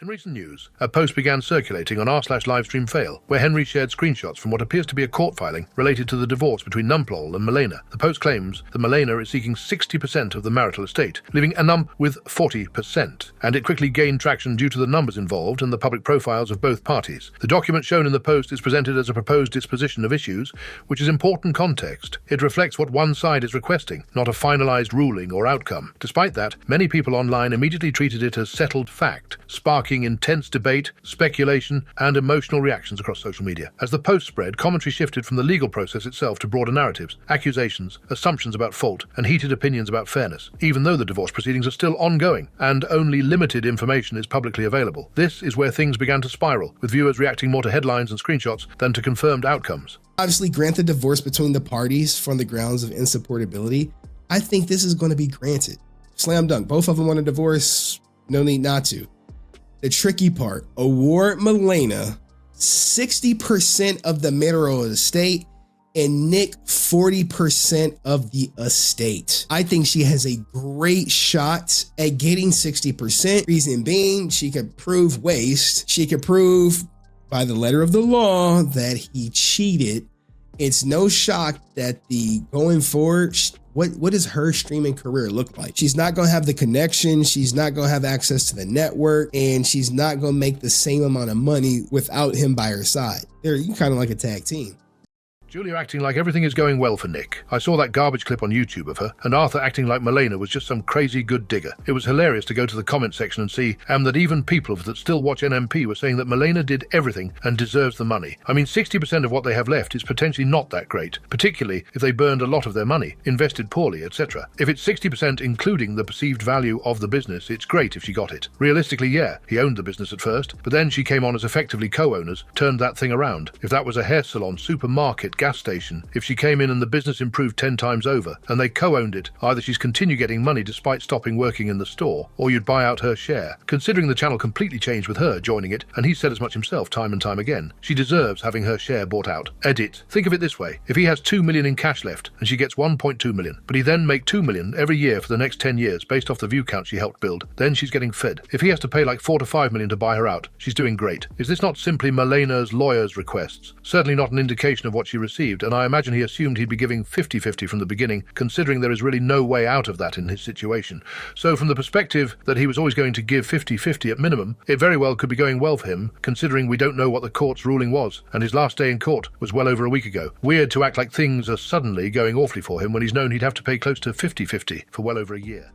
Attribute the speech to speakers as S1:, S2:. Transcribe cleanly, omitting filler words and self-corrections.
S1: In recent news, a post began circulating on r/livestreamfail, where Henry shared screenshots from what appears to be a court filing related to the divorce between Nmplol and Malena. The post claims that Malena is seeking 60% of the marital estate, leaving Nm with 40%, and it quickly gained traction due to the numbers involved and the public profiles of both parties. The document shown in the post is presented as a proposed disposition of issues, which is important context. It reflects what one side is requesting, not a finalized ruling or outcome. Despite that, many people online immediately treated it as settled fact, sparking intense debate, speculation, and emotional reactions across social media. As the post spread, commentary shifted from the legal process itself to broader narratives, accusations, assumptions about fault, and heated opinions about fairness, even though the divorce proceedings are still ongoing, and only limited information is publicly available. This is where things began to spiral, with viewers reacting more to headlines and screenshots than to confirmed outcomes.
S2: Obviously, grant the divorce between the parties from the grounds of insupportability. I think this is going to be granted. Slam dunk. Both of them want a divorce. No need not to. The tricky part, award Malena 60% of the marital estate and Nick 40% of the estate. I think she has a great shot at getting 60%. Reason being, she could prove waste. She could prove by the letter of the law that he cheated. It's no shock that the going forward, what does her streaming career look like? She's not going to have the connection. She's not going to have access to the network, and she's not going to make the same amount of money without him by her side. They're kind of like a tag team.
S1: Julia acting like everything is going well for Nick. I saw that garbage clip on YouTube of her, and Arthur acting like Malena was just some crazy good digger. It was hilarious to go to the comment section and see that even people that still watch NMP were saying that Malena did everything and deserves the money. I mean, 60% of what they have left is potentially not that great, particularly if they burned a lot of their money, invested poorly, etc. If it's 60% including the perceived value of the business, it's great if she got it. Realistically, yeah, he owned the business at first, but then she came on as effectively co-owners, turned that thing around. If that was a hair salon, supermarket, gas station, if she came in and the business improved 10 times over and they co-owned it, either she's continued getting money despite stopping working in the store, or you'd buy out her share. Considering the channel completely changed with her joining it, and he said as much himself time and time again, she deserves having her share bought out. Edit. Think of it this way. If he has 2 million in cash left and she gets 1.2 million, but he then make 2 million every year for the next 10 years based off the view count she helped build, then she's getting fed. If he has to pay like 4 to 5 million to buy her out, she's doing great. Is this not simply Malena's lawyer's requests? Certainly not an indication of what she received, and I imagine he assumed he'd be giving 50-50 from the beginning, considering there is really no way out of that in his situation. So from the perspective that he was always going to give 50-50 at minimum, it very well could be going well for him, considering we don't know what the court's ruling was, and his last day in court was well over a week ago. Weird to act like things are suddenly going awfully for him when he's known he'd have to pay close to 50-50 for well over a year.